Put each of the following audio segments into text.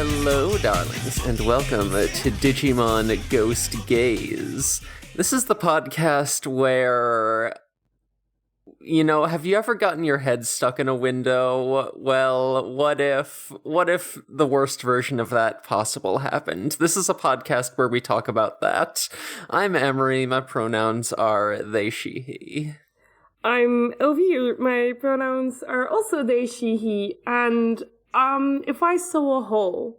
Hello, darlings, and welcome to Digimon Ghost Gaze. This is the podcast where, have you ever gotten your head stuck in a window? Well, what if the worst version of that possible happened? This is a podcast where we talk about that. I'm Emery, my pronouns are they, she, he. I'm Elvire, my pronouns are also they, she, he, and if I saw a hole,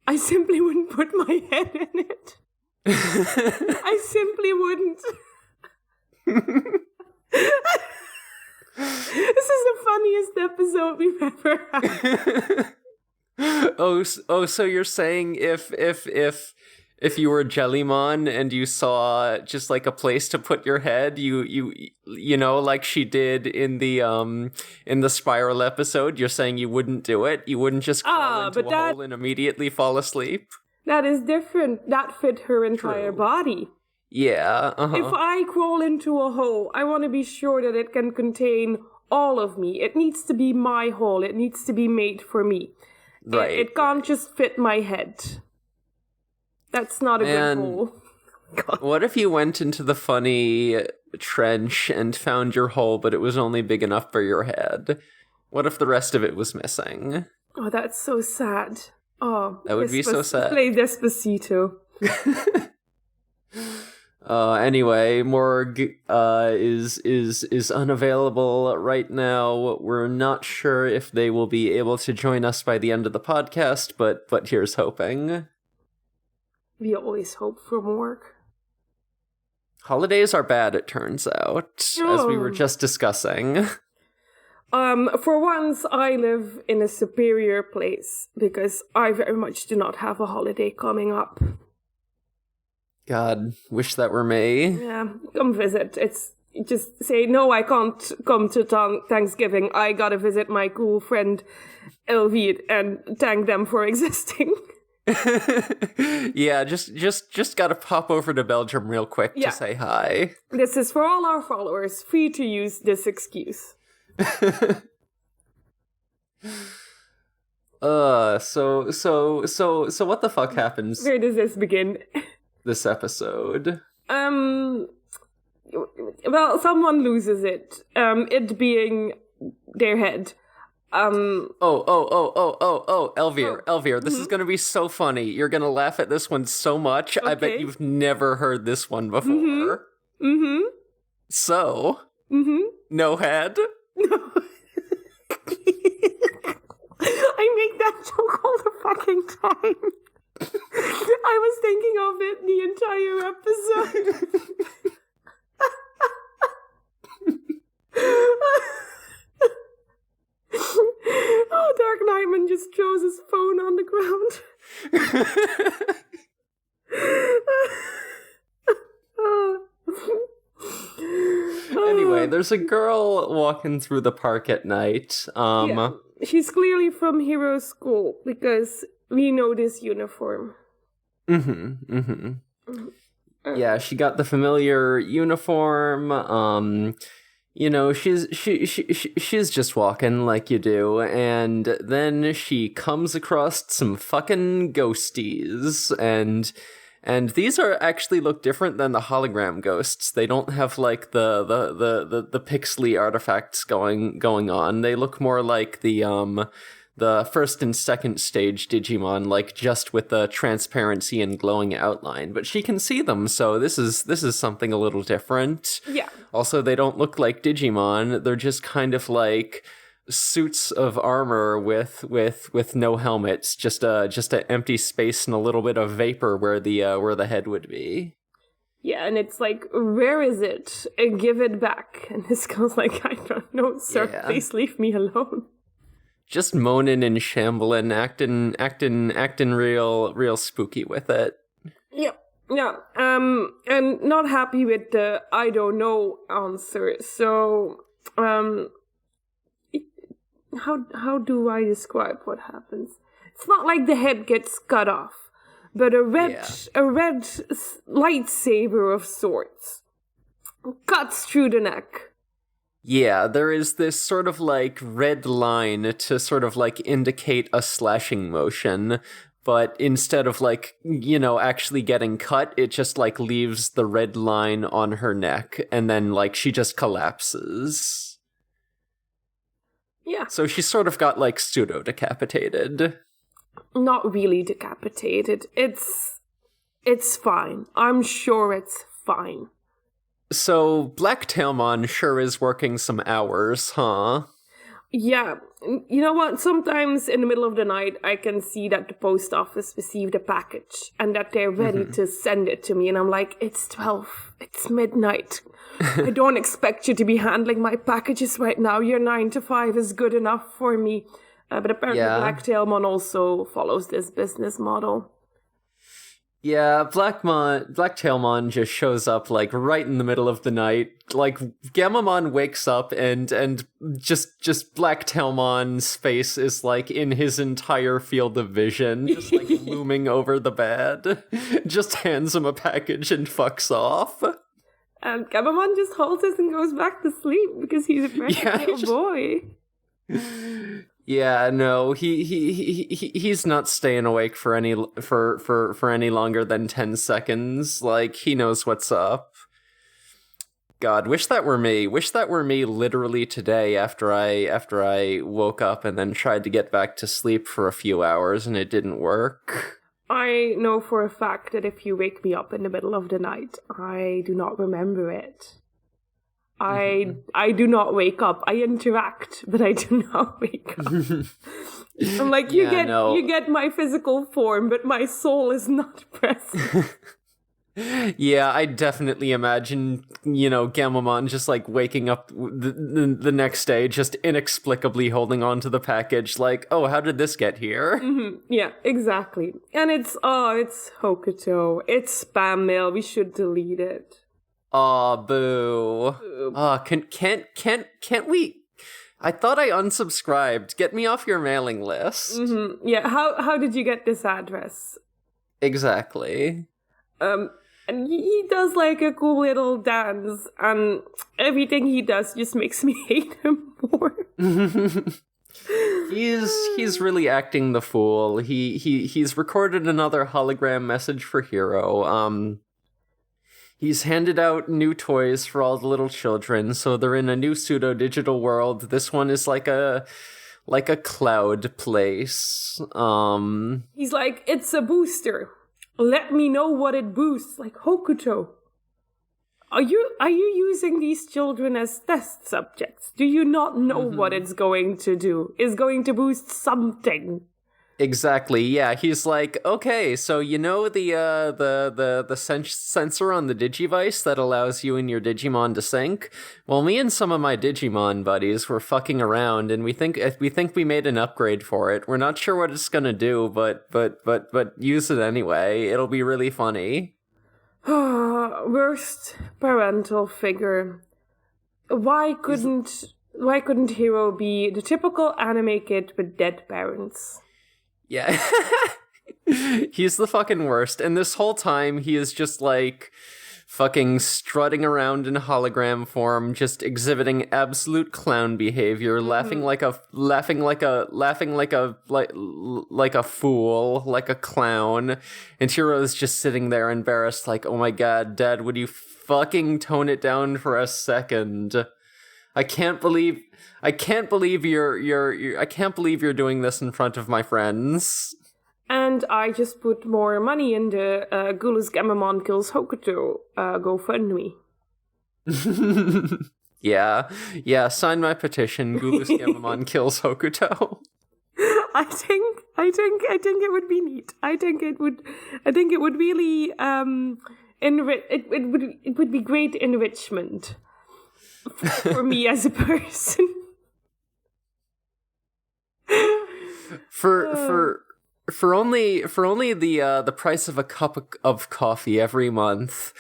I simply wouldn't put my head in it. I simply wouldn't. This is the funniest episode we've ever had. So you're saying if you were Jellymon and you saw just like a place to put your head, you like she did in the Spiral episode, you're saying you wouldn't do it? You wouldn't just crawl into a hole and immediately fall asleep? That is different. That fit her entire body. Yeah, If I crawl into a hole, I want to be sure that it can contain all of me. It needs to be my hole. It needs to be made for me. Right. It can't just fit my head. That's not a good hole. What if you went into the funny trench and found your hole, but it was only big enough for your head? What if the rest of it was missing? Oh, that's so sad. Oh, that would be so sad. Play Despacito. Anyway, Morg is unavailable right now. We're not sure if they will be able to join us by the end of the podcast, but here's hoping. We always hope for more. Holidays are bad, it turns out, as we were just discussing. For once, I live in a superior place, because I very much do not have a holiday coming up. God, wish that were me. Yeah, come visit. It's just say, no, I can't come to Thanksgiving. I gotta visit my cool friend Elvire and thank them for existing. Yeah, just gotta pop over to Belgium real quick to say hi. This is for all our followers, free to use this excuse. So what the fuck happens? Where does this begin? This episode. Well, someone loses it. It being their head. Elvire, this is gonna be so funny. You're gonna laugh at this one so much. Okay. I bet you've never heard this one before. So, no head? No. I make that joke all the fucking time. I was thinking of it the entire episode. Oh, Dark Knightman just throws his phone on the ground. Anyway, there's a girl walking through the park at night. Yeah, she's clearly from Hero School, because we know this uniform. Yeah, she got the familiar uniform. She's just walking like you do, and then she comes across some fucking ghosties, and these are actually look different than the hologram ghosts. They don't have like the pixely artifacts going on. They look more like the first and second stage Digimon, like just with the transparency and glowing outline. But she can see them, so this is something a little different. Yeah. Also, they don't look like Digimon. They're just kind of like suits of armor with no helmets, just an empty space and a little bit of vapor where the head would be. Yeah, and it's like, where is it? Give it back. And this girl's like, I don't know, sir. Yeah. Please leave me alone. Just moaning and shambling, acting real spooky with it. Yep. Yeah. And not happy with the I don't know answer. So, how do I describe what happens? It's not like the head gets cut off, but a red lightsaber of sorts cuts through the neck Yeah, there is this sort of like red line to sort of like indicate a slashing motion, but instead of like, actually getting cut, it just like leaves the red line on her neck and then like she just collapses. Yeah. So she sort of got like pseudo decapitated. Not really decapitated. It's fine. I'm sure it's fine. So Blacktailmon sure is working some hours, huh? Yeah. You know what? Sometimes in the middle of the night, I can see that the post office received a package and that they're ready to send it to me. And I'm like, it's 12. It's midnight. I don't expect you to be handling my packages right now. Your 9 to 5 is good enough for me. But apparently Blacktailmon also follows this business model. Yeah, Blacktailmon just shows up like right in the middle of the night. Like Gamamon wakes up and just Blacktailmon's face is like in his entire field of vision, just like looming over the bed. Just hands him a package and fucks off. And Gamamon just holds it and goes back to sleep because he's a precious little boy. Yeah, no, he's not staying awake for any longer than 10 seconds. Like, he knows what's up. God, wish that were me. Wish that were me literally today after I woke up and then tried to get back to sleep for a few hours and it didn't work. I know for a fact that if you wake me up in the middle of the night, I do not remember it. I do not wake up. I interact, but I do not wake up. I'm like, you get my physical form, but my soul is not present. Yeah, I definitely imagine, Gamamon just like waking up the next day, just inexplicably holding on to the package, like, oh, how did this get here? Mm-hmm. Yeah, exactly. And it's Hokuto. It's spam mail. We should delete it. Aw, boo. Can't we? I thought I unsubscribed. Get me off your mailing list. Mm-hmm. Yeah, how did you get this address? Exactly. And he does like a cool little dance, and everything he does just makes me hate him more. He's really acting the fool. He's recorded another hologram message for Hero. He's handed out new toys for all the little children, so they're in a new pseudo-digital world. This one is like a cloud place. He's like, it's a booster. Let me know what it boosts, like Hokuto. Are you using these children as test subjects? Do you not know what it's going to do? It's going to boost something. Exactly, yeah. He's like, okay, so the sensor on the Digivice that allows you and your Digimon to sync? Well, me and some of my Digimon buddies were fucking around, and we think we made an upgrade for it. We're not sure what it's gonna do, but use it anyway. It'll be really funny. Worst parental figure. Why couldn't Hero be the typical anime kid with dead parents? Yeah. He's the fucking worst. And this whole time he is just like fucking strutting around in hologram form, just exhibiting absolute clown behavior, laughing like a fool, like a clown. And Hiro's just sitting there embarrassed, like, oh my god, Dad, would you fucking tone it down for a second? I can't believe you're doing this in front of my friends. And I just put more money in the Gulus Gamamon Kills Hokuto GoFundMe. Yeah, sign my petition. Gulus Gamamon Kills Hokuto. I think it would be neat. I think it would really it would be great enrichment for me as a person. For only the price of a cup of coffee every month,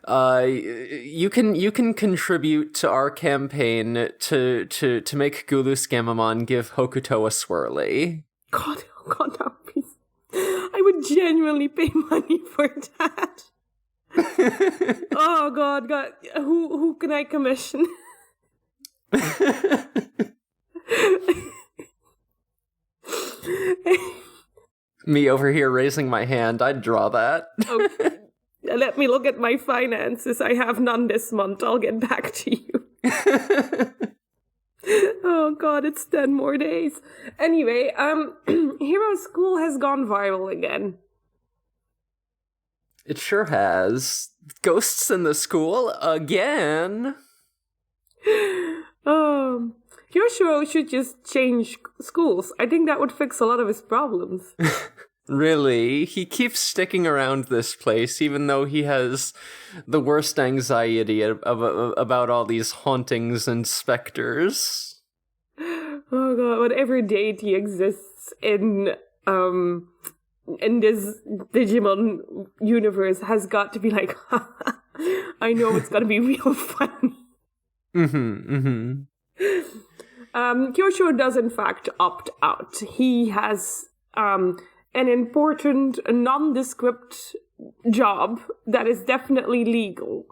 you can contribute to our campaign to make Gulus Gamamon give Hokuto a swirly. God, no, please. I would genuinely pay money for that. Oh God, who can I commission? Me over here raising my hand, I'd draw that. Okay. Let me look at my finances. I have none this month. I'll get back to you. Oh god, it's 10 more days. Anyway, Hero's school has gone viral again. It sure has. Ghosts in the school again. Yoshiro should just change schools. I think that would fix a lot of his problems. Really? He keeps sticking around this place, even though he has the worst anxiety about all these hauntings and specters. Oh god, whatever deity exists in this Digimon universe has got to be like, I know it's gonna be real funny. Kyoshiro does in fact opt out. He has an important nondescript job that is definitely legal.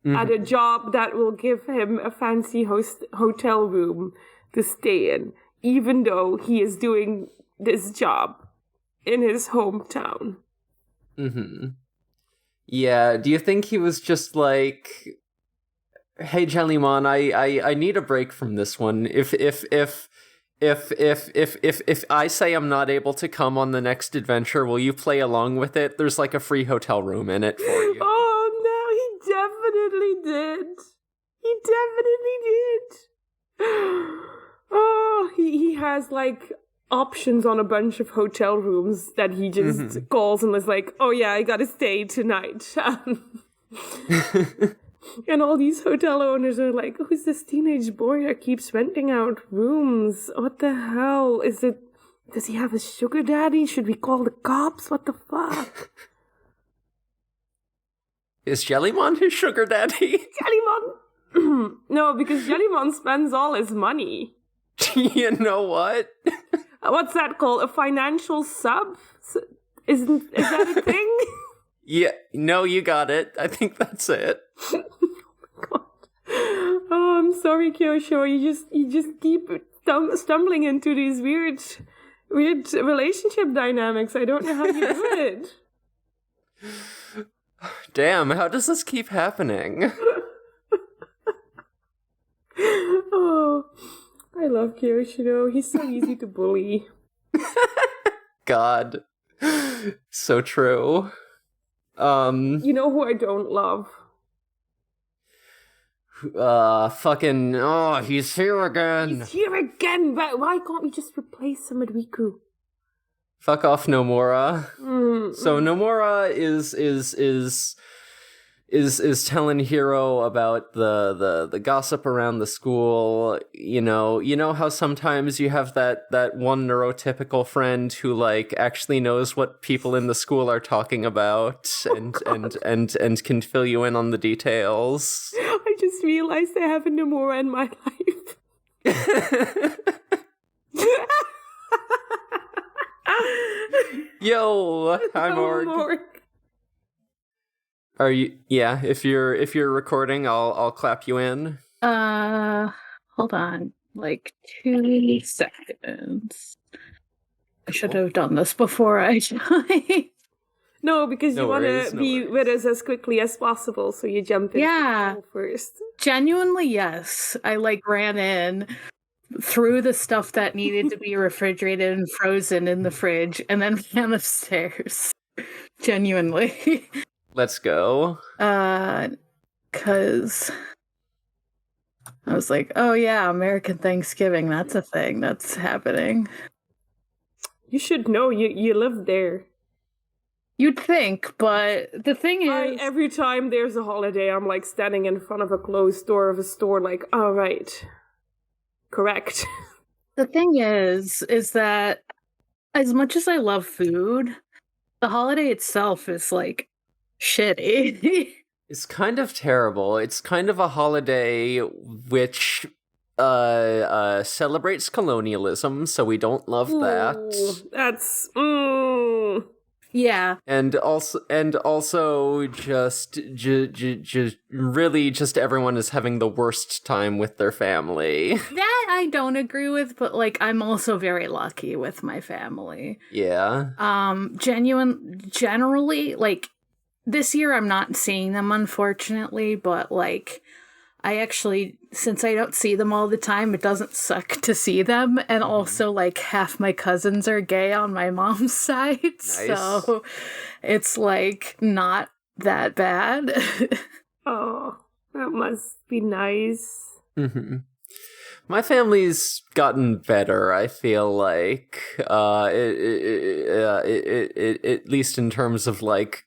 At a job that will give him a fancy hotel room to stay in, even though he is doing this job in his hometown. Yeah, do you think he was just like, hey Jellymon, I need a break from this one. If I say I'm not able to come on the next adventure, will you play along with it? There's like a free hotel room in it for you. Oh no, he definitely did. He definitely did. Oh, he has like options on a bunch of hotel rooms that he just calls and is like, oh yeah, I gotta stay tonight. And all these hotel owners are like, who's this teenage boy that keeps renting out rooms? What the hell? Does he have a sugar daddy? Should we call the cops? What the fuck? Is Jellymon his sugar daddy? Jellymon? No, because Jellymon spends all his money. You know what? What's that called? A financial sub? Is that a thing? Yeah, no, you got it. I think that's it. Oh my god. Oh, I'm sorry, Kyosho. You just keep stumbling into these weird relationship dynamics. I don't know how you do it. Damn, how does this keep happening? Oh, I love Kyosho. He's so easy to bully. God. So true. You know who I don't love? He's here again. He's here again, but why can't we just replace him with Riku? Fuck off, Nomura. Mm. So Nomura is telling Hiro about the gossip around the school. You know how sometimes you have that one neurotypical friend who like actually knows what people in the school are talking about and can fill you in on the details. I just realized I have a Nomura in my life. Yo, I'm Org. Are you? Yeah, if you're recording, I'll clap you in. Hold on, like 2 seconds. I should have done this before I joined. No, because you want to be with us as quickly as possible, so you jump in first. Genuinely, yes. I ran in, threw the stuff that needed to be refrigerated and frozen in the fridge, and then ran upstairs. Genuinely. Let's go. 'Cause I was like, oh yeah, American Thanksgiving, that's a thing that's happening. You should know, you live there. You'd think, but the thing is... every time there's a holiday, I'm like standing in front of a closed door of a store like, oh right. Correct. The thing is that as much as I love food, the holiday itself is like shitty. It's kind of terrible. It's kind of a holiday which celebrates colonialism, so we don't love that. That's Yeah. And also just really just everyone is having the worst time with their family. That I don't agree with, but like I'm also very lucky with my family. Yeah. Generally, like this year I'm not seeing them, unfortunately, but like I actually, since I don't see them all the time, it doesn't suck to see them. And also, like, half my cousins are gay on my mom's side. Nice. So it's, like, not that bad. Oh, that must be nice. Mm-hmm. My family's gotten better, I feel like. At least in terms of, like,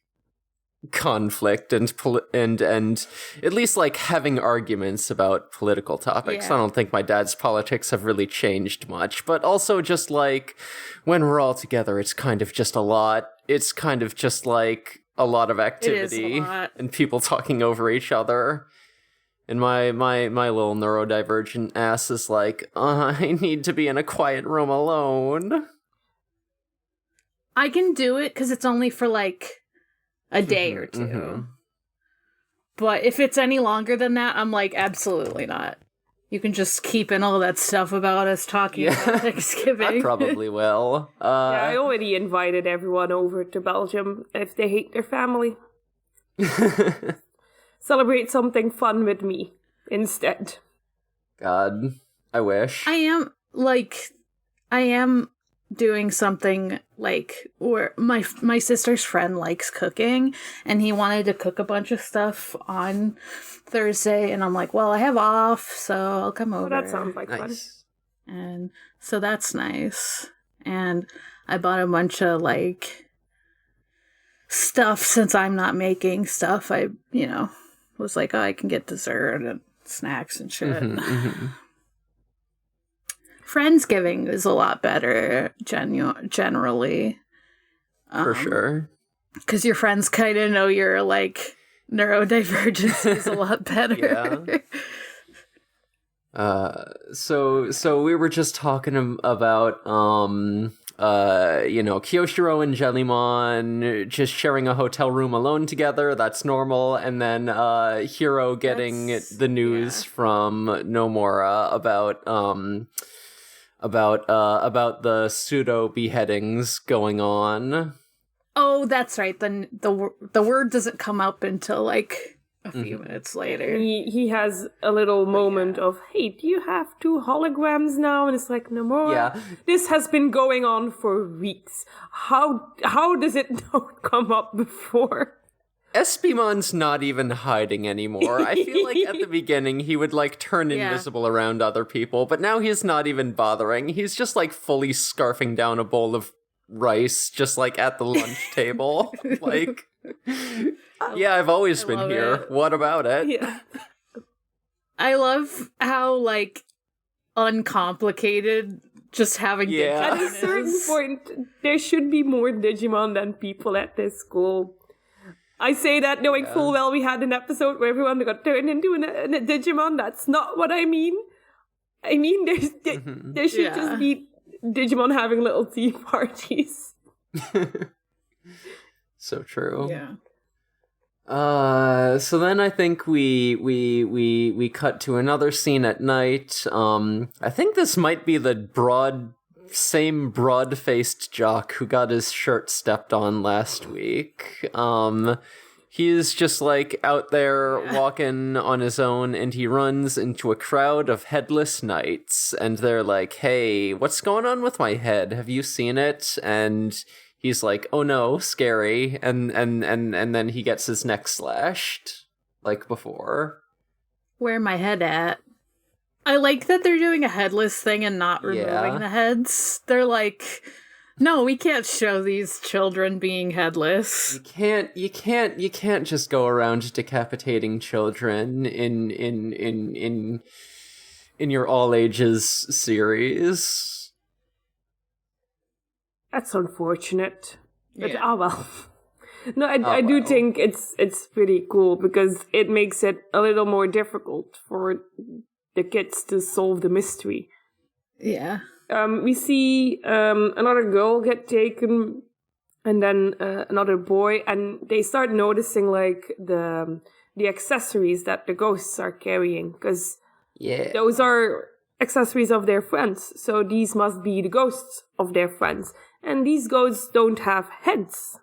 conflict and at least like having arguments about political topics. Yeah. I don't think my dad's politics have really changed much, but also just like when we're all together, it's kind of just a lot. It's kind of just like a lot of activity and people talking over each other. And my little neurodivergent ass is like, I need to be in a quiet room alone. I can do it because it's only for like a day or two. Mm-hmm. But if it's any longer than that, I'm like, absolutely not. You can just keep in all that stuff about us talking about Thanksgiving. I probably will. Yeah, I already invited everyone over to Belgium if they hate their family. Celebrate something fun with me instead. God, I wish. I am doing something like where my sister's friend likes cooking and he wanted to cook a bunch of stuff on Thursday and I'm like, well, I have off, so I'll come over. That sounds like fun. And so that's nice. And I bought a bunch of like stuff since I'm not making stuff. I, was like, oh, I can get dessert and snacks and shit. Friendsgiving is a lot better, generally. For sure. Because your friends kind of know your, like, neurodivergence is a lot better. Yeah. So we were just talking about, Kyoshiro and Jellymon just sharing a hotel room alone together. That's normal. And then Hiro getting the news from Nomura about the pseudo beheadings going on. Oh, that's right. The word doesn't come up until like a few minutes later. He has a little moment of, hey, do you have 2 holograms now? And it's like, no more. Yeah. This has been going on for weeks. How does it not come up before? Espimon's not even hiding anymore. I feel like at the beginning he would like turn invisible around other people, but now he's not even bothering. He's just like fully scarfing down a bowl of rice just like at the lunch table. Like, yeah, I've always been here. It. What about it? Yeah. I love how like uncomplicated just having Digimon At a certain point, there should be more Digimon than people at this school. I say that knowing full well we had an episode where everyone got turned into a Digimon. That's not what I mean. I mean, there should just be Digimon having little tea parties. So true. Yeah. So then I think we cut to another scene at night. I think this might be the same broad-faced jock who got his shirt stepped on last week. He's just like out there walking on his own and he runs into a crowd of headless knights and they're like, hey, what's going on with my head? Have you seen it? And he's like, oh no, scary. And then he gets his neck slashed like before. Where my head at? I like that they're doing a headless thing and not removing the heads. They're like, no, we can't show these children being headless. You can't just go around decapitating children in your all ages series. That's unfortunate. But well. No, I do think it's pretty cool because it makes it a little more difficult for the kids to solve the mystery. Yeah. We see another girl get taken and then another boy, and they start noticing like the accessories that the ghosts are carrying, because those are accessories of their friends. So these must be the ghosts of their friends, and these ghosts don't have heads.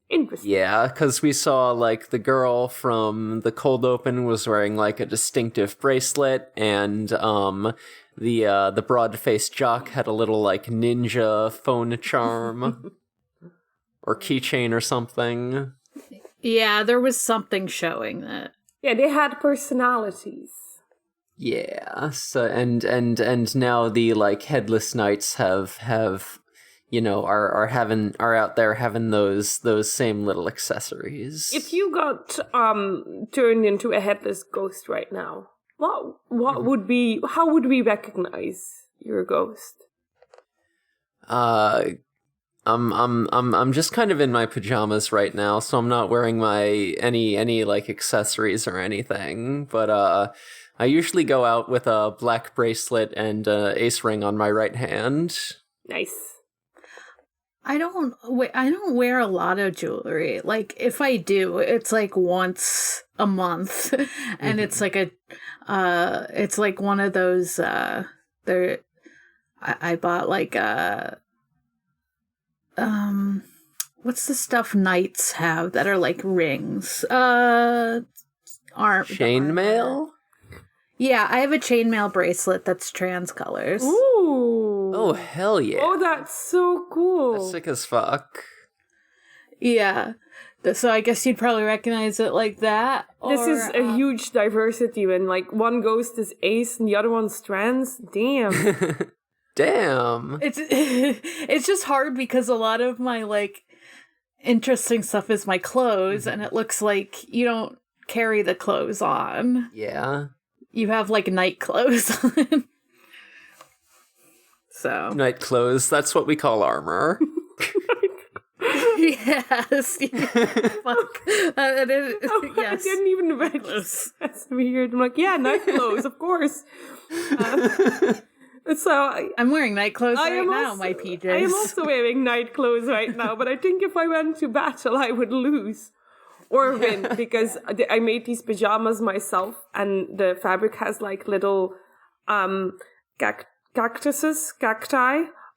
Interesting. Yeah, because we saw, like, the girl from the cold open was wearing, like, a distinctive bracelet, and the broad-faced jock had a little, like, ninja phone charm or keychain or something. Yeah, there was something showing that. Yeah, they had personalities. Yeah, so and now the, like, headless knights have you know, are out there having those same little accessories. If you got turned into a headless ghost right now, what would be, how would we recognize your ghost? I'm just kind of in my pajamas right now, so I'm not wearing my any like accessories or anything, but I usually go out with a black bracelet and ace ring on my right hand. Nice. I don't wear a lot of jewelry. Like, if I do, it's like once a month, and it's like it's like one of those. I bought like what's the stuff knights have that are like rings? Chainmail? Yeah, I have a chainmail bracelet that's trans colors. Ooh. Oh, hell yeah. Oh, that's so cool. That's sick as fuck. Yeah. So I guess you'd probably recognize it like that. This is a huge diversity when, like, one ghost is ace and the other one's trans. Damn. Damn. It's just hard because a lot of my, like, interesting stuff is my clothes, and it looks like you don't carry the clothes on. Yeah. You have, like, night clothes on. So. Night clothes, that's what we call armor. Yes. Fuck. Yes. I didn't even register. That's weird. I'm like, yeah, night clothes, of course. So I'm wearing night clothes right now, my PJs. I am also wearing night clothes right now, but I think if I went to battle, I would lose. Or win, because I made these pajamas myself, and the fabric has like little cacti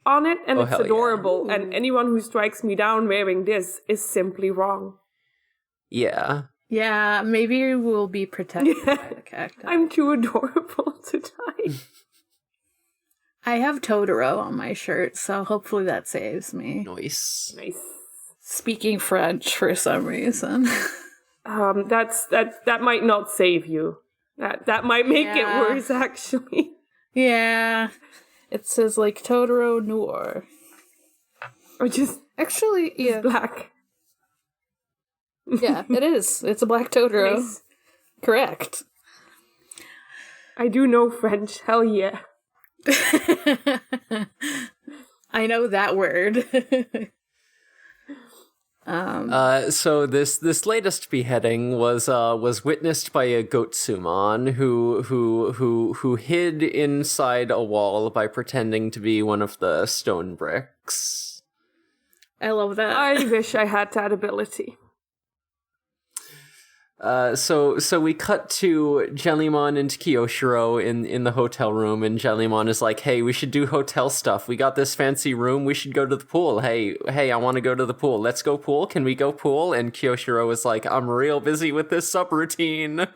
on it, and it's adorable. Yeah. And anyone who strikes me down wearing this is simply wrong. Yeah. Yeah, maybe we'll be protected by the cacti. I'm too adorable to die. I have Totoro on my shirt, so hopefully that saves me. Nice. Speaking French for some reason. That might not save you. That might make it worse, actually. Yeah. It says like Totoro Noir. Or just actually, yeah, black. Yeah, it is. It's a black Totoro. Nice. Correct. I do know French. Hell yeah. I know that word. So this latest beheading was witnessed by a Gotsumon who hid inside a wall by pretending to be one of the stone bricks. I love that. I wish I had that ability. So we cut to Jellymon and Kiyoshiro in the hotel room, and Jellymon is like, hey, we should do hotel stuff. We got this fancy room. We should go to the pool. Hey, I want to go to the pool. Let's go pool. Can we go pool? And Kiyoshiro is like, I'm real busy with this subroutine.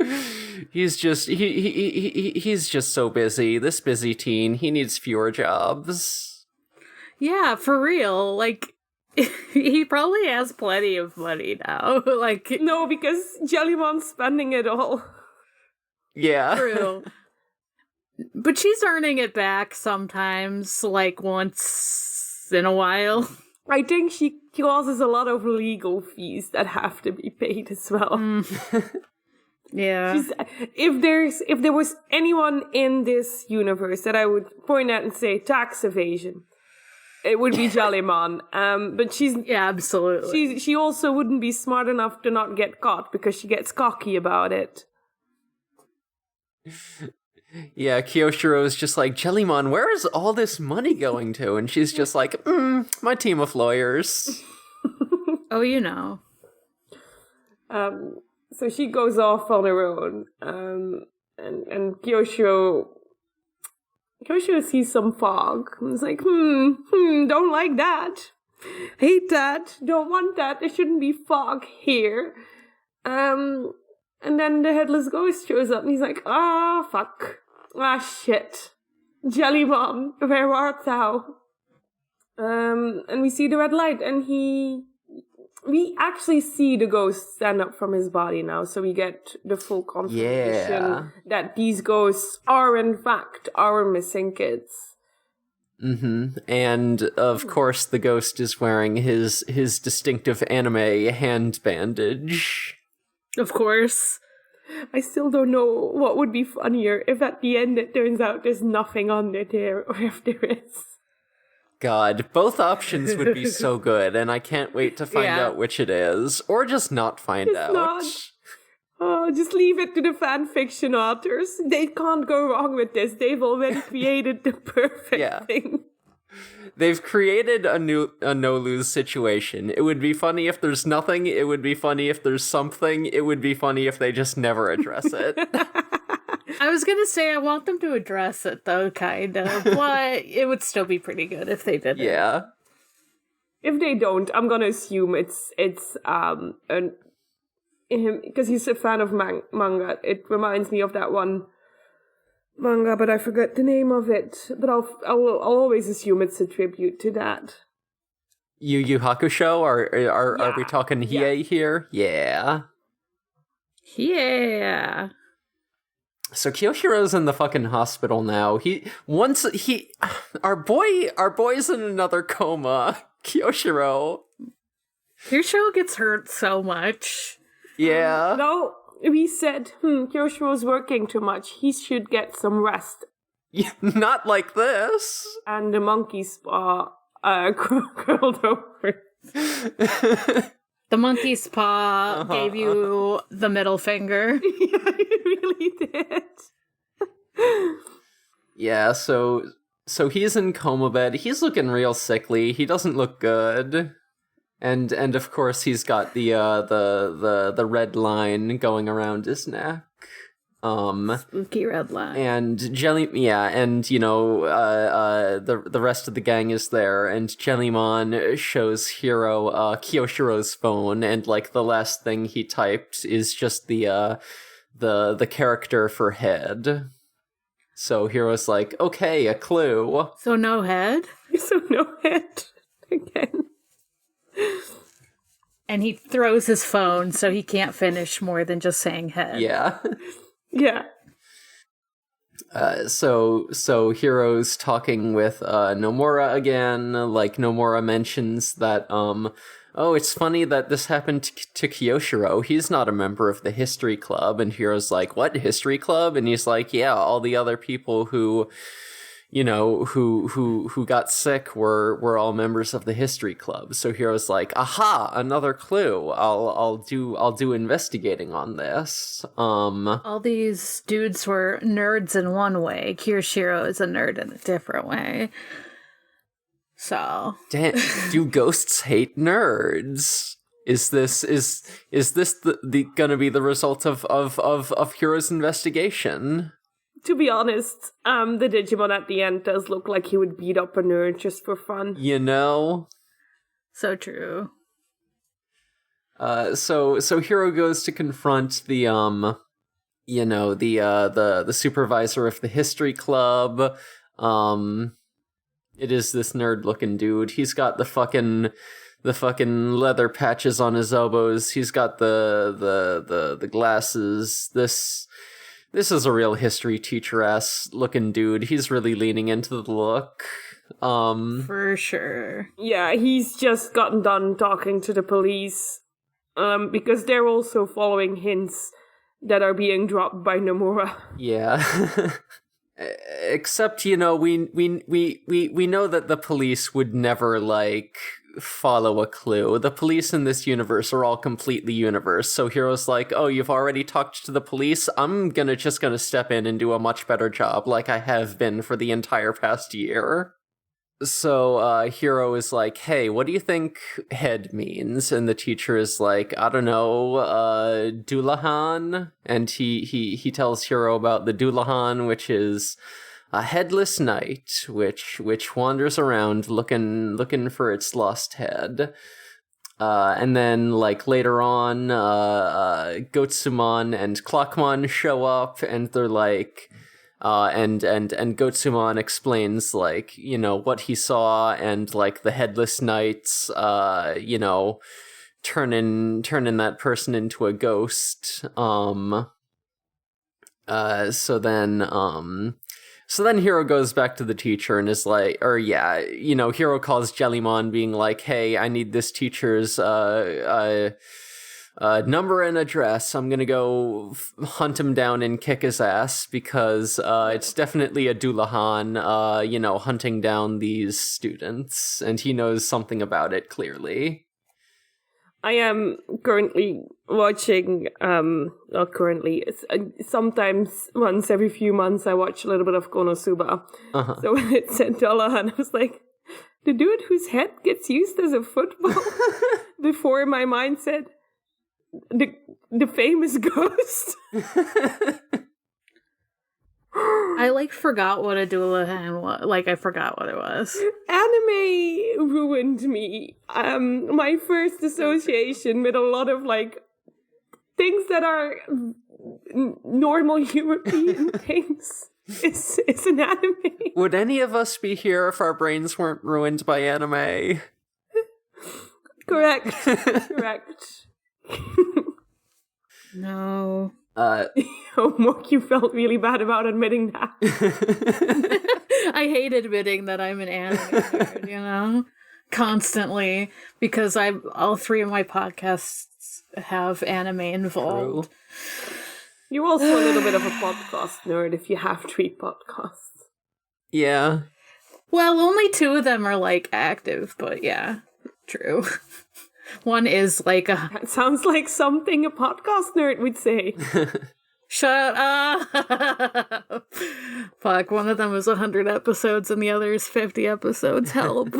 He's just so busy. This busy teen. He needs fewer jobs. Yeah, for real. Like, he probably has plenty of money now. Like, no, because Jellymon's spending it all. Yeah. True. But she's earning it back sometimes, like once in a while. I think she causes a lot of legal fees that have to be paid as well. Yeah. If there was anyone in this universe that I would point out and say tax evasion, it would be Jellymon. But absolutely. She also wouldn't be smart enough to not get caught because she gets cocky about it. Yeah, Kiyoshiro's just like, Jellymon, where is all this money going to? And she's just like, my team of lawyers. Oh, you know. So she goes off on her own, and Kyoshiro sees some fog. And it's like, don't like that. Hate that. Don't want that. There shouldn't be fog here. And then the headless ghost shows up, and he's like, fuck. Shit. Jellymon, where art thou? And we see the red light, and we actually see the ghost stand up from his body now, so we get the full confirmation that these ghosts are in fact our missing kids. Mm-hmm. And of course the ghost is wearing his distinctive anime hand bandage. Of course. I still don't know what would be funnier if at the end it turns out there's nothing on it there, or if there is. God, both options would be so good, and I can't wait to find out which it is, or just not find out. Just leave it to the fanfiction authors. They can't go wrong with this. They've already created the perfect thing. They've created a no-lose situation. It would be funny if there's nothing. It would be funny if there's something. It would be funny if they just never address it. I was gonna say I want them to address it though, kind of, but it would still be pretty good if they did. Yeah. If they don't, I'm gonna assume it's because he's a fan of manga. It reminds me of that one manga, but I forget the name of it. But I'll always assume it's a tribute to that. Yu Yu Hakusho? Are we talking Hiei here? Yeah. Yeah. So Kyoshiro's in the fucking hospital now. Our boy's in another coma. Kyoshiro gets hurt so much. Yeah. No, we said, Kyoshiro's working too much. He should get some rest. Not like this. And the monkey's curled over. The monkey's paw gave you the middle finger. Yeah, it really did. Yeah, so he's in coma bed. He's looking real sickly. He doesn't look good. And of course he's got the red line going around his neck. Spooky red line. And and the rest of the gang is there, and Jellymon shows Hiro Kyoshiro's phone, and like the last thing he typed is just the character for head. So Hiro's like, okay, a clue. So no head? So no head again. And he throws his phone so he can't finish more than just saying head. Yeah. Yeah. So Hiro's talking with Nomura again. Like Nomura mentions that it's funny that this happened to Kyoshiro. He's not a member of the history club. And Hiro's like, what, history club? And he's like, yeah, all the other people who got sick were all members of the history club. So Hiro's like, aha, another clue. I'll do investigating on this. All these dudes were nerds in one way. Kyoshiro is a nerd in a different way. So damn, do ghosts hate nerds? Is this the gonna be the result of Hiro's investigation? To be honest, the Digimon at the end does look like he would beat up a nerd just for fun. You know? So true. So Hiro goes to confront the supervisor of the history club. It is this nerd-looking dude. He's got the fucking leather patches on his elbows. He's got the glasses. This is a real history teacher-ass looking dude. He's really leaning into the look. For sure. Yeah, he's just gotten done talking to the police. Because they're also following hints that are being dropped by Nomura. Yeah. Except, we know that the police would never, follow a clue. The police in this universe are all completely universe. So Hiro's like, oh, you've already talked to the police? I'm gonna step in and do a much better job like I have been for the entire past year. Hiro is like, hey, what do you think head means? And the teacher is like, I don't know, Dulahan. And he tells Hiro about the Dulahan, which is a headless knight, which wanders around looking for its lost head. And then, like, later on, Gotsumon and Clockmon show up, and they're like, and Gotsumon explains, like, you know, what he saw, and, like, the headless knights, you know, turning that person into a ghost. So then Hiro goes back to the teacher and is like, Hiro calls Jellymon being like, hey, I need this teacher's number and address. I'm gonna go hunt him down and kick his ass because it's definitely a Dulahan, hunting down these students, and he knows something about it, clearly. I am currently watching, sometimes once every few months I watch a little bit of Konosuba. Uh-huh. So when it said Dolahan, I was like, the dude whose head gets used as a football? Before my mind said, the famous ghost. I forgot what a Dulahan was. I forgot what it was. Anime ruined me. My first association with a lot of things that are normal European things is an anime. Would any of us be here if our brains weren't ruined by anime? Correct. Correct. No. Homework, you felt really bad about admitting that. I hate admitting that I'm an anime nerd, constantly, because all three of my podcasts have anime involved. True. You're also a little bit of a podcast nerd if you have 3 podcasts. Yeah. Well, only 2 of them are active, but yeah, true. One is That sounds like something a podcast nerd would say. Shut up! Fuck, one of them is 100 episodes and the other is 50 episodes. Help.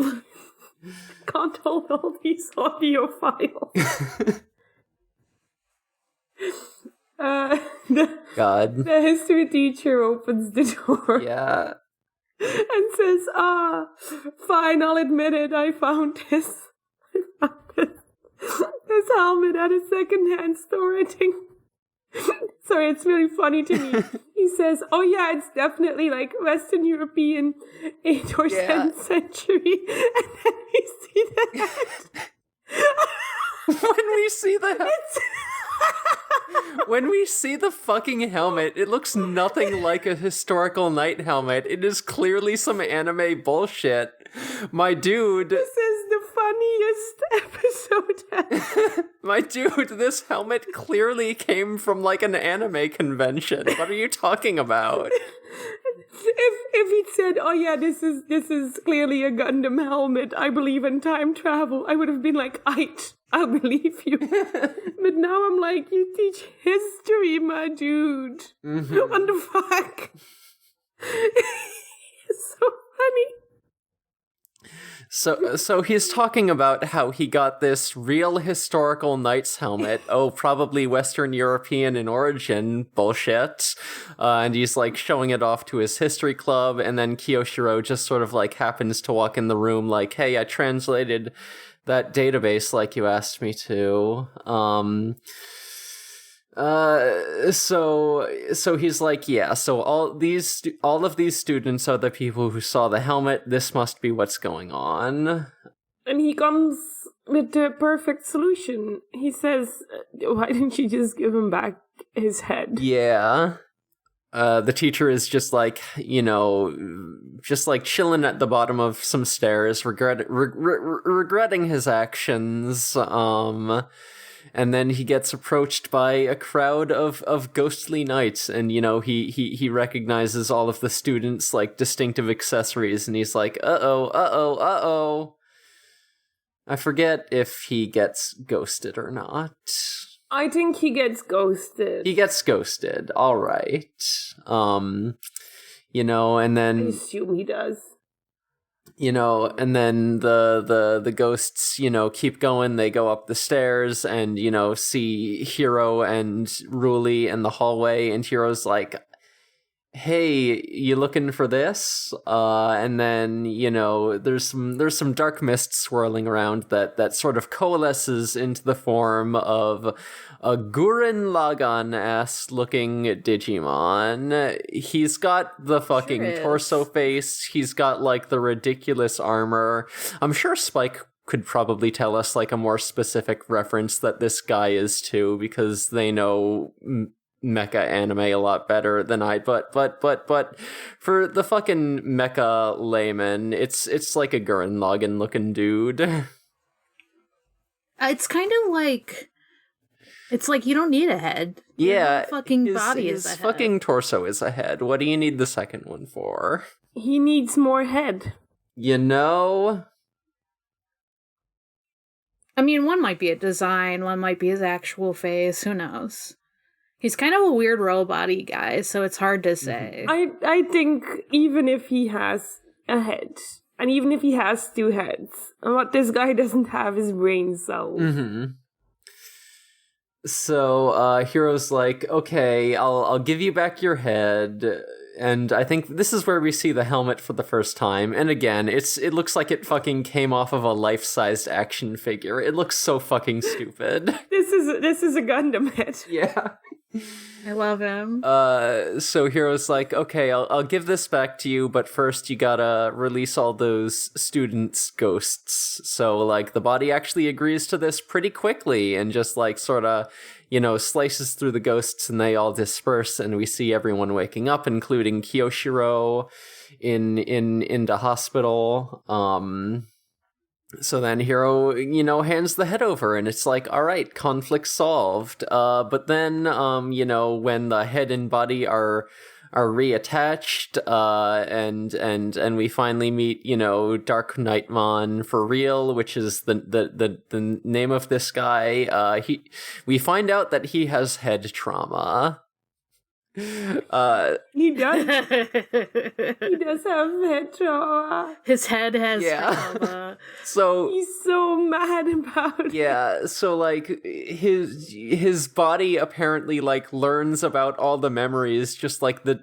Can't hold all these audio files. God. The history teacher opens the door. Yeah. And says, fine, I'll admit it, I found this helmet at a secondhand store, I think. Sorry, it's really funny to me. He says, oh yeah, it's definitely Western European 8th or 7th century. And then we see the head. When we see the head. When we see the fucking helmet, it looks nothing like a historical knight helmet. It is clearly some anime bullshit. My dude. This is the funniest episode ever. My dude, this helmet clearly came from an anime convention. What are you talking about? If he'd said, oh yeah, this is clearly a Gundam helmet, I believe in time travel, I would have been like, I'll believe you. But now I'm like, you teach history, my dude. Mm-hmm. What the fuck? It's so funny. So he's talking about how he got this real historical knight's helmet. Oh, probably Western European in origin. Bullshit. And he's showing it off to his history club, and then Kiyoshiro just sort of happens to walk in the room hey, I translated that database like you asked me to. So he's yeah, so all of these students are the people who saw the helmet. This must be what's going on. And he comes with the perfect solution. He says, why didn't you just give him back his head? Yeah. The teacher is just chilling at the bottom of some stairs, regretting his actions. And then he gets approached by a crowd of ghostly knights, and he recognizes all of the students' distinctive accessories, and he's like, uh-oh. I forget if he gets ghosted or not. I think he gets ghosted. He gets ghosted, all right. And then I assume he does. you know, and then the ghosts, you know, keep going. They go up the stairs and, you know, see Hiro and Ruli in the hallway, and Hiro's like, hey, you looking for this? And then, you know, there's some dark mist swirling around that sort of coalesces into the form of a Gurren Lagann-ass looking Digimon. He's got the fucking torso face. He's got like the ridiculous armor. I'm sure Spike could probably tell us like a more specific reference that this guy is to, because they know mecha anime a lot better than I, but for the fucking mecha layman, it's like a Gurren Lagann looking dude. It's kind of like, it's like you don't need a head. Yeah, your fucking body is a his head. fucking torso is a head. What do you need the second one for? He needs more head. You know? I mean, one might be a design, one might be his actual face, who knows? He's kind of a weird robot-y guy, so it's hard to say. I think even if he has a head, and even if he has two heads, what this guy doesn't have is brain cells. Mm-hmm. So Hiro's like, okay, I'll give you back your head. And I think this is where we see the helmet for the first time. And again, it looks like it fucking came off of a life-sized action figure. It looks so fucking stupid. This is a Gundam head. Yeah. I love him. So Hiro's like, okay, I'll give this back to you, but first you gotta release all those students' ghosts. So, like, the body actually agrees to this pretty quickly and just, like, sorta, you know, slices through the ghosts and they all disperse, and we see everyone waking up, including Kyoshiro in the hospital. So then Hiro, you know, hands the head over, and it's like, all right, conflict solved. But then, you know, when the head and body are reattached, and we finally meet, you know, Dark Knightmon for real, which is the name of this guy. We find out that he has head trauma. He does. He does have head trauma. His head has trauma. So he's so mad about it. Yeah, so like his body apparently like learns about all the memories, just like the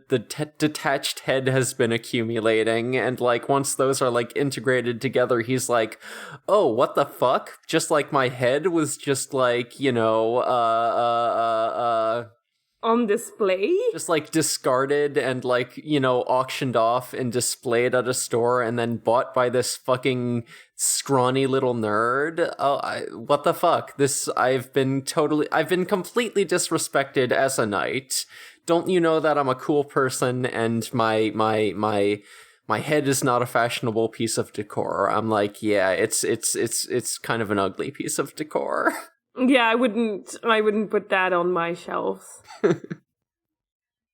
detached head has been accumulating, and like once those are like integrated together, he's like, oh, what the fuck? Just like my head was just like, you know, on display? Just like discarded and like, you know, auctioned off and displayed at a store and then bought by this fucking scrawny little nerd. What the fuck? I've been completely disrespected as a knight. Don't you know that I'm a cool person and my head is not a fashionable piece of decor? I'm like, yeah, it's kind of an ugly piece of decor. Yeah, I wouldn't put that on my shelves.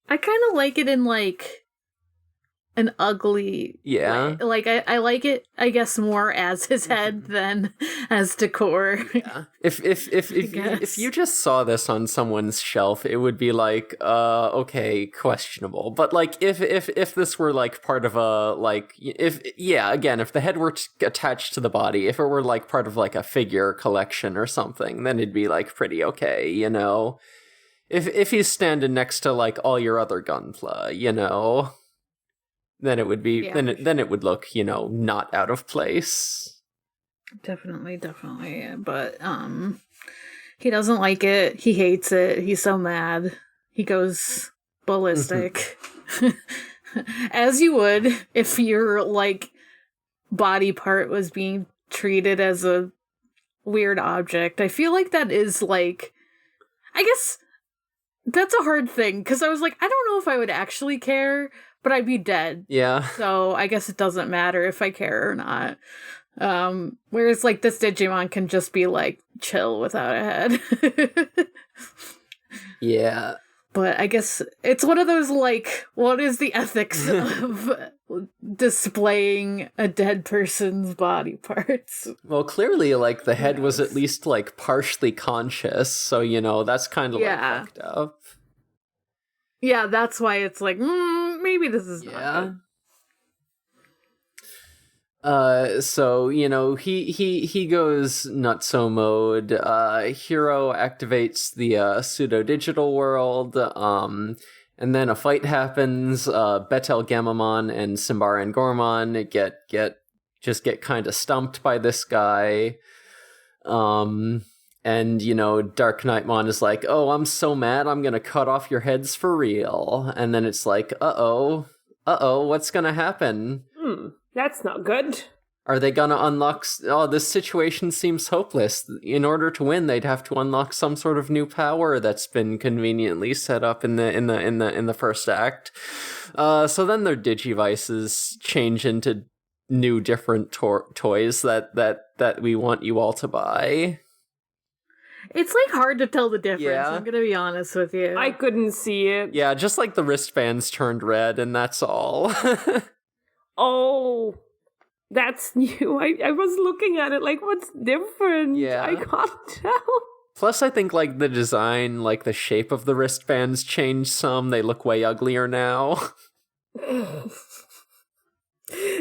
I kind of like it in like an ugly way. Like I like it, I guess, more as his head than as decor. Yeah. If you just saw this on someone's shelf, it would be like, okay, questionable. But like if this were like part of a like if the head were attached to the body, if it were like part of like a figure collection or something, then it'd be like pretty okay, you know. If he's standing next to like all your other gunpla, you know, then it would be then it would look, you know, not out of place. Definitely. But he doesn't like it. He hates it. He's so mad. He goes ballistic. As you would if your like body part was being treated as a weird object. I feel like that is like, I guess that's a hard thing, because I was like, I don't know if I would actually care, but I'd be dead. Yeah. So I guess it doesn't matter if I care or not. Whereas like this Digimon can just be like chill without a head. Yeah. But I guess it's one of those like, what is the ethics of displaying a dead person's body parts? Well, clearly, like, the head was at least, like, partially conscious, so, you know, that's kind of, like, fucked up. Yeah, that's why it's like, maybe this is not good. So he goes nutso mode. Hero activates the pseudo digital world. And then a fight happens. Betel Gamamon and Simbar and Gormon get kind of stumped by this guy. And Dark Knightmon is like, "Oh, I'm so mad, I'm gonna cut off your heads for real." And then it's like, uh-oh, what's gonna happen? That's not good. Are they gonna unlock? This situation seems hopeless. In order to win, they'd have to unlock some sort of new power that's been conveniently set up in the first act. So then their Digivices change into new different toys that we want you all to buy. It's like hard to tell the difference. Yeah. I'm gonna be honest with you. I couldn't see it. Yeah, just like the wristbands turned red, and that's all. Oh, that's new. I was looking at it like, what's different? Yeah. I can't tell. Plus, I think like the design, like the shape of the wristbands changed some. They look way uglier now.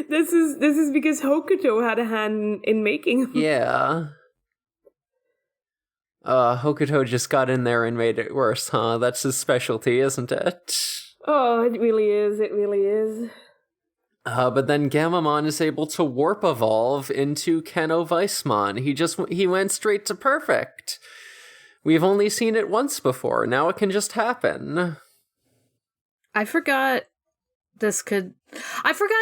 This is because Hokuto had a hand in making them. Yeah. Hokuto just got in there and made it worse, huh? That's his specialty, isn't it? Oh, it really is. It really is. But then Gamamon is able to warp evolve into Keno Weissmon. He went straight to perfect. We've only seen it once before. Now it can just happen. I forgot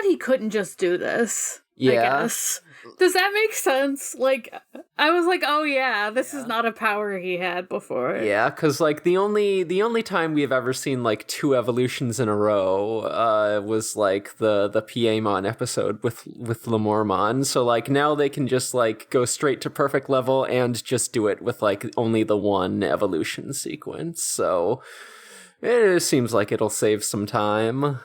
he couldn't just do this. Yeah. I guess. Does that make sense? Like, I was like, oh yeah, this is not a power he had before. Yeah, because like the only time we've ever seen like two evolutions in a row was like the Piemon episode with Lemormon. So like now they can just like go straight to perfect level and just do it with like only the one evolution sequence. So it seems like it'll save some time.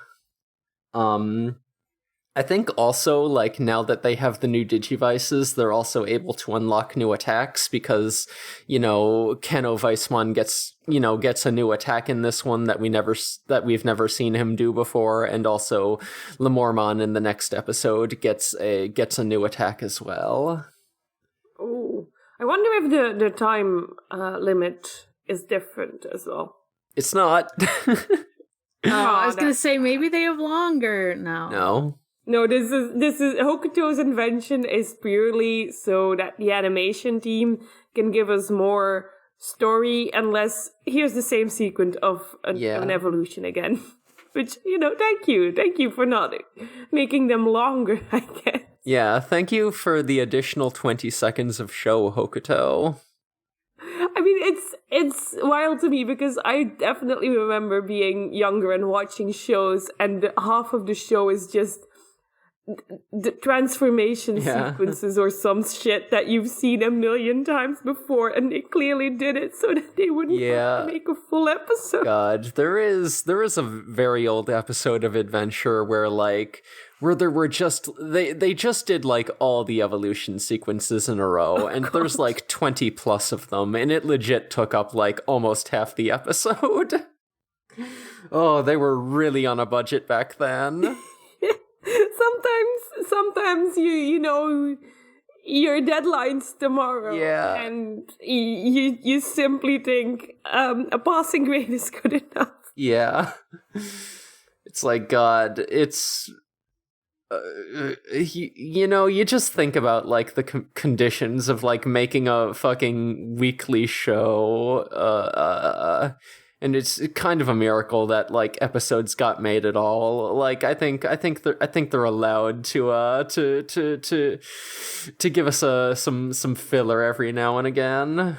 I think also, like, now that they have the new Digivices, they're also able to unlock new attacks because, Keno Weissmon gets a new attack in this one that we've never seen him do before, and also Lemormon in the next episode gets a new attack as well. Oh, I wonder if the time limit is different as well. It's not. I was gonna say maybe they have longer now. No, this is Hokuto's invention is purely so that the animation team can give us more story and less. Here's the same sequence of an evolution again, which thank you for not making them longer. I guess. Yeah, thank you for the additional 20 seconds of show, Hokuto. I mean, it's wild to me because I definitely remember being younger and watching shows, and half of the show is just the transformation sequences or some shit that you've seen a million times before, and they clearly did it so that they wouldn't have to make a full episode. God, there is a very old episode of Adventure where there were they just did like all the evolution sequences in a row, and there's like 20 plus of them, and it legit took up like almost half the episode. Oh, they were really on a budget back then. Sometimes your deadline's tomorrow, and you simply think a passing grade is good enough. Yeah, it's like God. It's you just think about like the conditions of like making a fucking weekly show. And it's kind of a miracle that like episodes got made at all. Like I think they're allowed to give us some filler every now and again.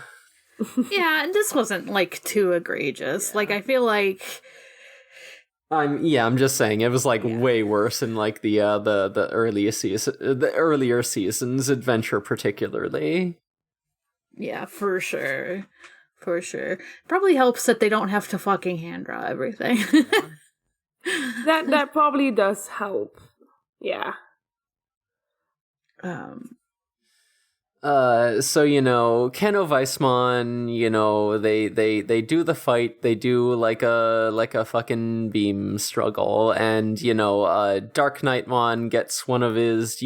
Yeah, and this wasn't like too egregious. Yeah. Like I feel like I'm just saying it was like way worse in like the earlier seasons, Adventure particularly. Yeah, for sure. For sure. Probably helps that they don't have to fucking hand draw everything. That probably does help. Yeah. So Keno Weissmon, they do the fight. They do like a fucking beam struggle, and Dark Knightmon gets one of his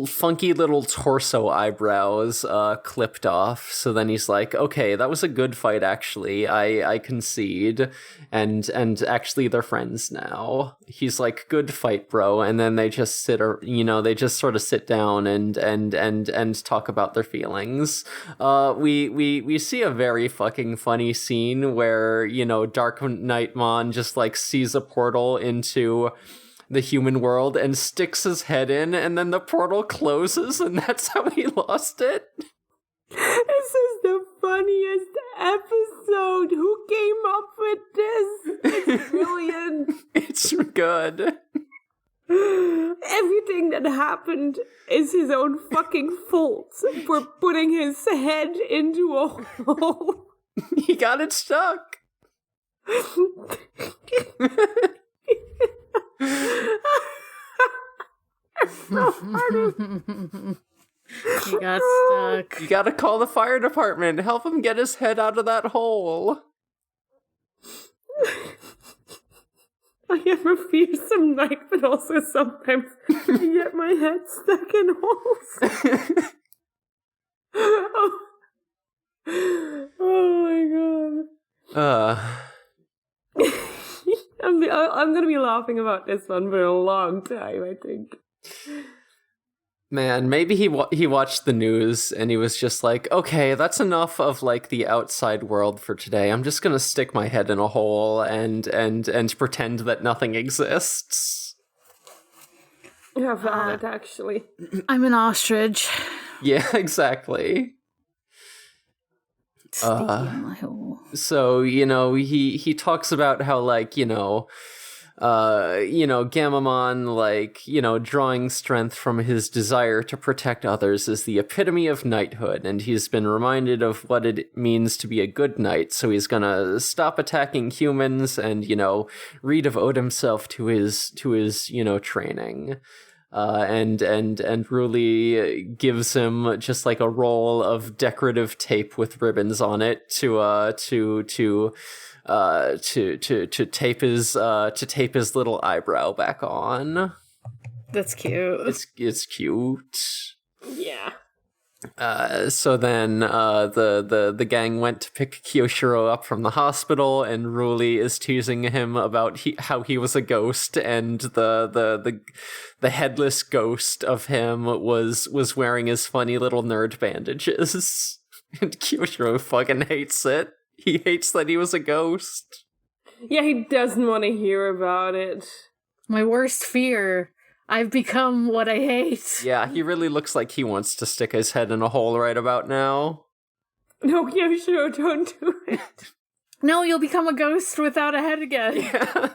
funky little torso eyebrows clipped off. So then he's like, okay, that was a good fight, actually. I concede, and actually they're friends now. He's like, good fight, bro. And then they just they just sort of sit down and talk about their feelings. We see a very fucking funny scene where Dark Knightmon just like sees a portal into the human world and sticks his head in, and then the portal closes, and that's how he lost it. This is the funniest episode. Who came up with this? It's brilliant. It's good. Everything that happened is his own fucking fault for putting his head into a hole. He got it stuck. So funny. He got stuck. You gotta call the fire department. Help him get his head out of that hole. I am a fearsome knight, but also sometimes I get my head stuck in holes. Oh my god. I'm gonna be laughing about this one for a long time, I think. Man, maybe he watched the news and he was just like, okay, that's enough of like the outside world for today. I'm just gonna stick my head in a hole and pretend that nothing exists. Yeah, valid, actually. I'm an ostrich. Yeah, exactly. Sticking in my hole. So, he talks about how, like, Gamamon, like, drawing strength from his desire to protect others is the epitome of knighthood, and he's been reminded of what it means to be a good knight, so he's gonna stop attacking humans and, redevote himself to his training. And Ruli gives him just like a roll of decorative tape with ribbons on it to tape his little eyebrow back on. That's cute. It's cute. Yeah. So then the gang went to pick Kyoshiro up from the hospital, and Ruli is teasing him about how he was a ghost, and the headless ghost of him was wearing his funny little nerd bandages. And Kyoshiro fucking hates it. He hates that he was a ghost. Yeah, he doesn't want to hear about it. My worst fear. I've become what I hate. Yeah, he really looks like he wants to stick his head in a hole right about now. No, Kyoshiro, don't do it. No, you'll become a ghost without a head again. Yeah.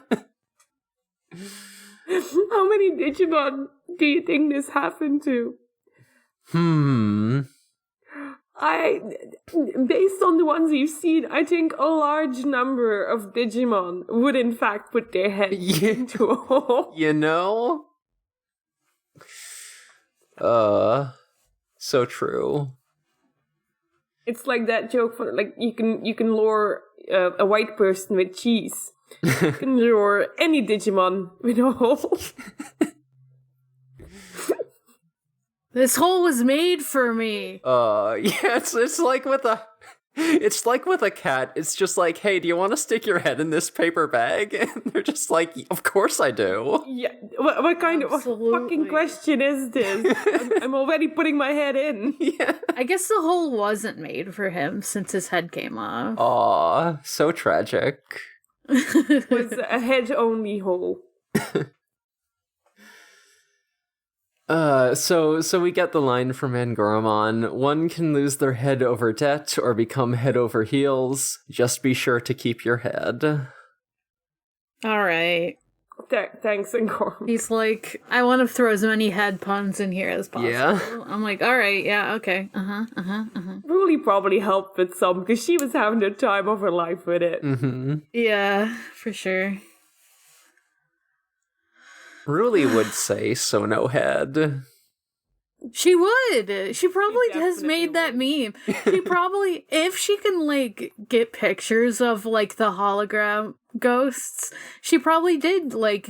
How many Digimon do you think this happened to? Based on the ones you've seen, I think a large number of Digimon would in fact put their head into a hole. So true. It's like that joke for like you can lure a white person with cheese. You can lure any Digimon with a hole. This hole was made for me. Yeah, it's like with a cat. It's just like, hey, do you want to stick your head in this paper bag? And they're just like, of course I do. Yeah, what kind of fucking question is this? I'm already putting my head in. Yeah. I guess the hole wasn't made for him since his head came off. Aw, so tragic. It was a head-only hole. So we get the line from Angoramon: one can lose their head over debt or become head over heels. Just be sure to keep your head. All right. Thanks, Angoramon. He's like, I want to throw as many head puns in here as possible. Yeah. I'm like, all right, yeah, okay. Ruli probably helped with some because she was having the time of her life with it. Mm-hmm. Yeah, for sure. Ruli would say so no head. She would. She probably has made that would. meme. She probably, if she can, like, get pictures of, like, the hologram ghosts, she probably did, like,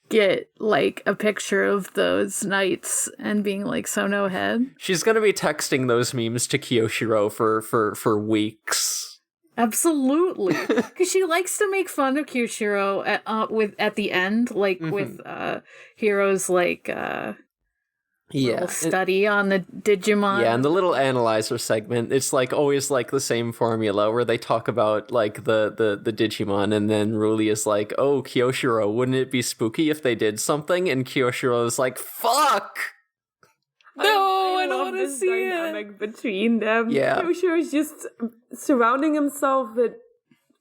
get, like, a picture of those knights and being like, so no head. She's gonna be texting those memes to Kyoshiro for weeks. Absolutely. Because she likes to make fun of Kyushiro at the end, like, with Hiro's, like, little study on the Digimon. Yeah, and the little analyzer segment, it's like always like the same formula where they talk about like the Digimon, and then Ruli is like, oh, Kyoshiro, wouldn't it be spooky if they did something? And Kyoshiro is like, fuck! No, I don't love want to this see dynamic it. between them. Yeah. Kyoshiro is just surrounding himself with...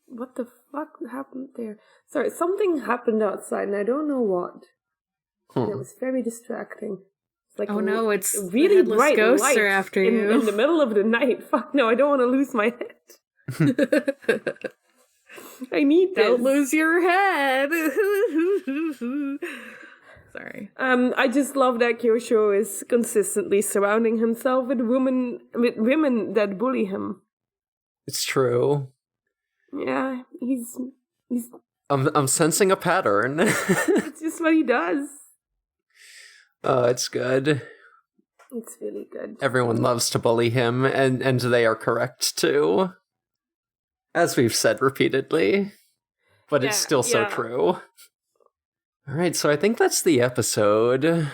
What the fuck happened there? Sorry, something happened outside, and I don't know what. And it was very distracting. Like Oh no, it's really the headless bright ghosts light are after you. in the middle of the night. Fuck no, I don't want to lose my head. I need this. Don't lose your head. Sorry. I just love that Kyosho is consistently surrounding himself with women that bully him. It's true. Yeah, he's I'm sensing a pattern. it's just what he does. Oh, it's good. It's really good. Everyone loves to bully him, and they are correct too. As we've said repeatedly. But it's still so true. Alright, so I think that's the episode.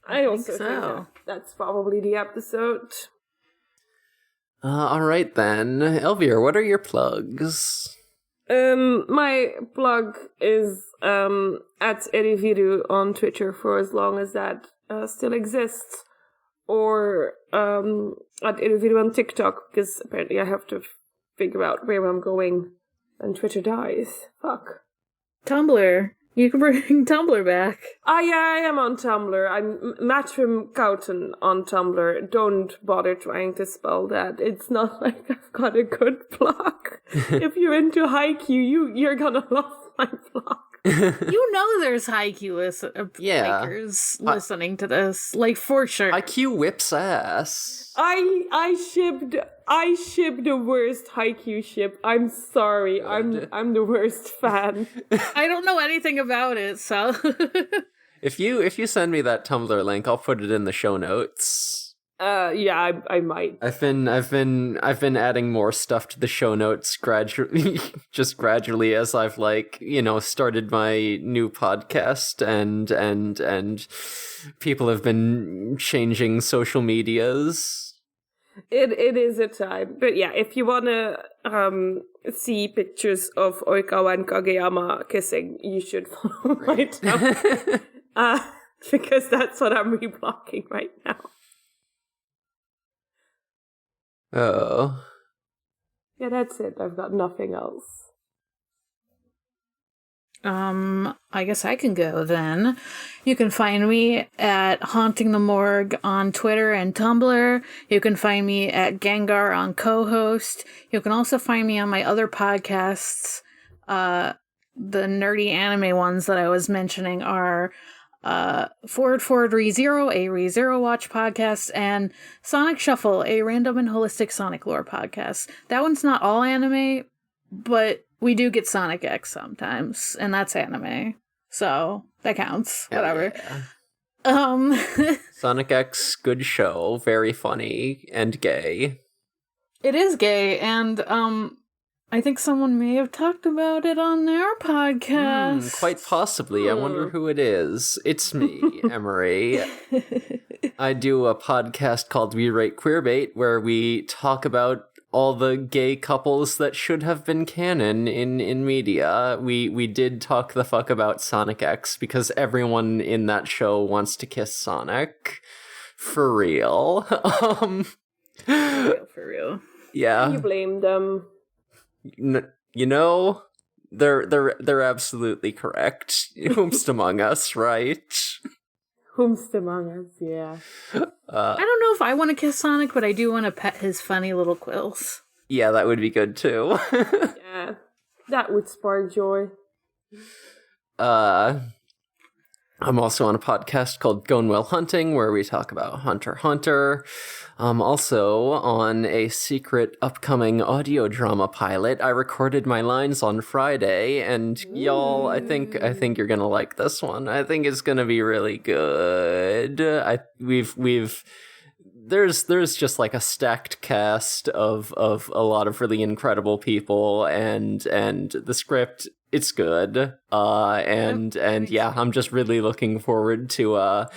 I also so. think that's probably the episode. Alright then. Elvira, what are your plugs? My plug is at Eriviru on Twitter for as long as that still exists, or at Eriviru on TikTok, because apparently I have to figure out where I'm going when Twitter dies. Fuck. Tumblr. You can bring Tumblr back. Ah, yeah, I am on Tumblr. I'm Matrim Cowton on Tumblr. Don't bother trying to spell that. It's not like I've got a good blog. If you're into Haikyuu, you're gonna love my blog. You know there's Haikyuu likers listening to this. Like, for sure. Haikyuu whips ass. I ship the worst Haikyuu ship. I'm sorry. I'm the worst fan. I don't know anything about it, so If you send me that Tumblr link, I'll put it in the show notes. Yeah, I might. I've been adding more stuff to the show notes gradually as I've started my new podcast and people have been changing social medias. It is a time. But yeah, if you wanna see pictures of Oikawa and Kageyama kissing, you should follow my Tumblr. Because that's what I'm reblocking right now. Oh. Yeah, that's it. I've got nothing else. I guess I can go then. You can find me at Haunting the Morgue on Twitter and Tumblr. You can find me at Gengar on co-host. You can also find me on my other podcasts. The nerdy anime ones that I was mentioning are Forward ReZero, a ReZero Watch podcast, and Sonic Shuffle, a random and holistic Sonic lore podcast. That one's not all anime, but we do get Sonic X sometimes, and that's anime. So that counts. Hell whatever. Yeah. Sonic X, good show, very funny and gay. It is gay, and I think someone may have talked about it on their podcast. Quite possibly. I wonder who it is. It's me, Emery. I do a podcast called We Rate Queerbait, where we talk about all the gay couples that should have been canon in media. We did talk the fuck about Sonic X, because everyone in that show wants to kiss Sonic. For real. For real. Yeah. You blame them. They're absolutely correct. Whomst among us, right? Whomst among us, yeah. I don't know if I want to kiss Sonic, but I do want to pet his funny little quills. Yeah, that would be good too. Yeah, that would spark joy. I'm also on a podcast called Going Well Hunting, where we talk about Hunter x Hunter. I'm also on a secret upcoming audio drama pilot. I recorded my lines on Friday, and y'all, I think you're gonna like this one. I think it's gonna be really good. There's just like a stacked cast of a lot of really incredible people, and the script, it's good. And yeah, I'm just really looking forward to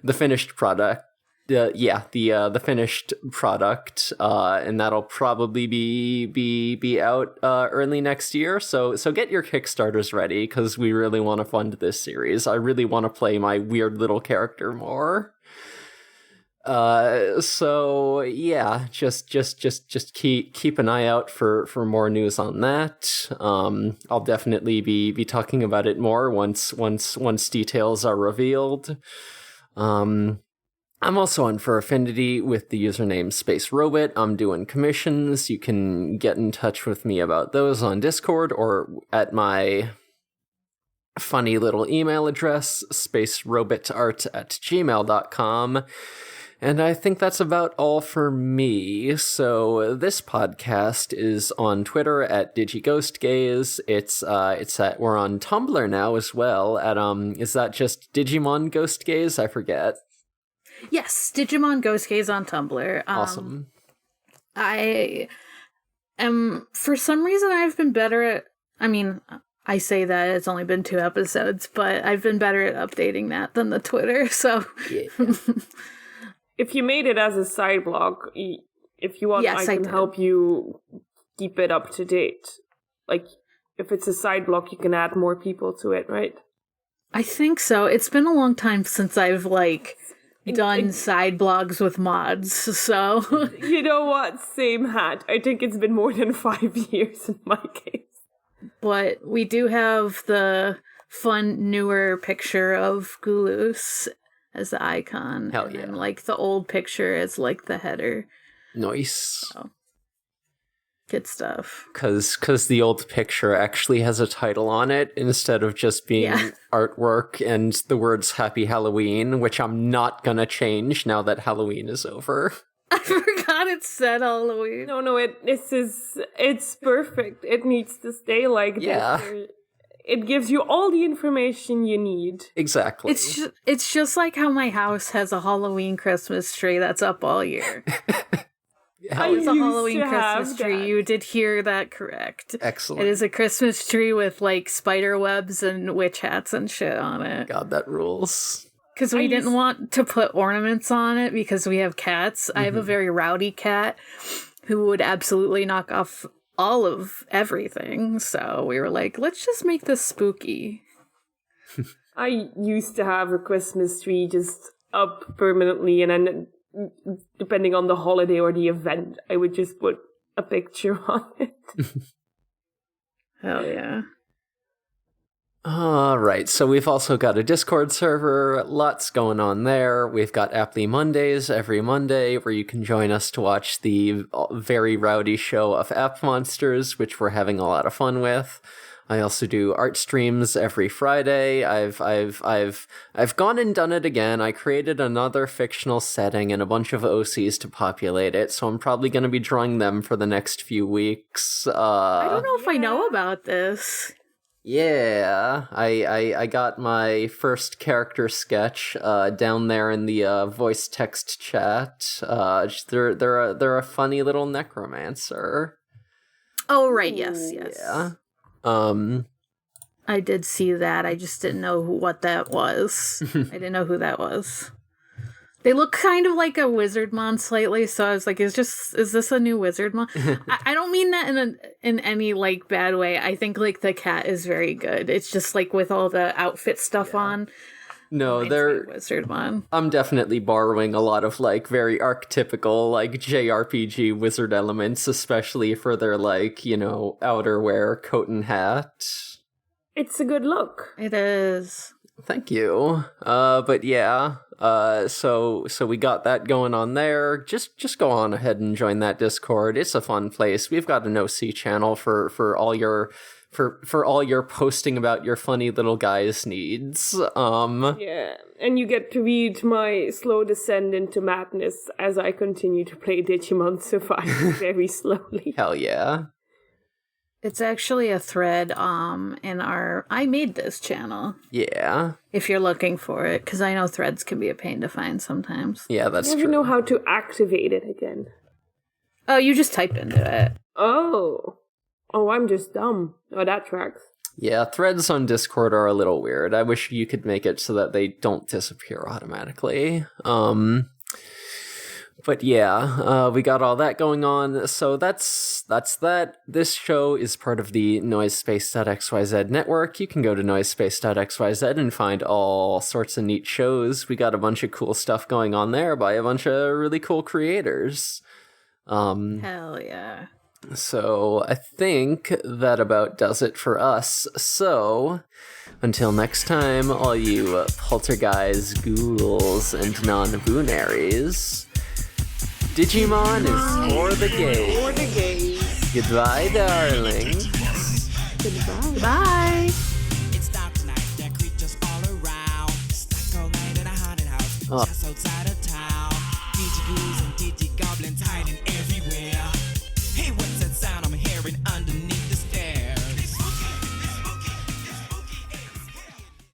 the finished product. The finished product, and that'll probably be out early next year. So get your Kickstarters ready, because we really want to fund this series. I really want to play my weird little character more. So yeah, just keep an eye out for more news on that. I'll definitely be talking about it more once details are revealed. I'm also on for Affinity with the username Space Robot. I'm doing commissions. You can get in touch with me about those on Discord or at my funny little email address, spacerobotart@gmail.com. And I think that's about all for me. So this podcast is on Twitter at DigiGhostGaze. We're on Tumblr now as well at is that just Digimon Ghost Gaze? I forget. Yes, Digimon Ghost Gaze on Tumblr. Awesome. I am, for some reason, I've been better at, I say that it's only been 2 episodes, but I've been better at updating that than the Twitter, so... Yeah. If you made it as a side blog, if you want, yes, I can help you keep it up to date. Like, if it's a side blog, you can add more people to it, right? I think so. It's been a long time since I've, done side blogs with mods, so... You know what? Same hat. I think it's been more than 5 years in my case. But we do have the fun, newer picture of Gulus as the icon. Hell and yeah. then, the old picture as, the header. Nice. So, good stuff. Because the old picture actually has a title on it instead of just being artwork and the words Happy Halloween, which I'm not gonna change now that Halloween is over. I forgot it said Halloween. No, it's perfect. It needs to stay like this. It gives you all the information you need. Exactly. It's just like how my house has a Halloween Christmas tree that's up all year. It's a Halloween Christmas tree. You did hear that correct. Excellent. It is a Christmas tree with spider webs and witch hats and shit on it. God, that rules. Because we didn't want to put ornaments on it because we have cats. I have a very rowdy cat who would absolutely knock off all of everything. So we were like, let's just make this spooky. I used to have a Christmas tree just up permanently, and then depending on the holiday or the event, I would just put a picture on it. Hell yeah. All right, so we've also got a Discord server, lots going on there. We've got Aptly Mondays every Monday, where you can join us to watch the very rowdy show of App Monsters, which we're having a lot of fun with. I also do art streams every Friday. I've gone and done it again. I created another fictional setting and a bunch of OCs to populate it, so I'm probably going to be drawing them for the next few weeks. I don't know if I know about this. Yeah, I got my first character sketch down there in the voice text chat. They're a funny little necromancer. Oh right, yes. Yeah. I did see that. I just didn't know what that was. I didn't know who that was. They look kind of like a Wizardmon slightly, so I was like, is this a new Wizardmon? I don't mean that in any bad way. I think the cat is very good. It's just with all the outfit stuff on. No, they're Wizardmon. I'm definitely borrowing a lot of very archetypical JRPG wizard elements, especially for their outerwear, coat and hat. It's a good look. It is. Thank you. But yeah, So we got that going on there. Just go on ahead and join that Discord. It's a fun place. We've got an OC channel for all your posting about your funny little guys' needs. Yeah, and you get to read my slow descent into madness as I continue to play Digimon Survive very slowly. Hell yeah. It's actually a thread in our I Made This channel. Yeah. If you're looking for it, because I know threads can be a pain to find sometimes. Yeah, that's true. I never know how to activate it again. Oh, you just typed into it. Oh, I'm just dumb. Oh, that tracks. Yeah, threads on Discord are a little weird. I wish you could make it so that they don't disappear automatically. But yeah, we got all that going on. So that's that. This show is part of the Noisespace.xyz network. You can go to Noisespace.xyz and find all sorts of neat shows. We got a bunch of cool stuff going on there by a bunch of really cool creators. Hell yeah. So I think that about does it for us. So until next time, all you poltergeist, ghouls, and non-boonaries, Digimon is for the gays. Goodbye, darling. Goodbye. Bye. It's dark tonight, there are creatures all around. Stuck all night in a haunted house, just outside of town. Digi-ghouls and digi-goblins hiding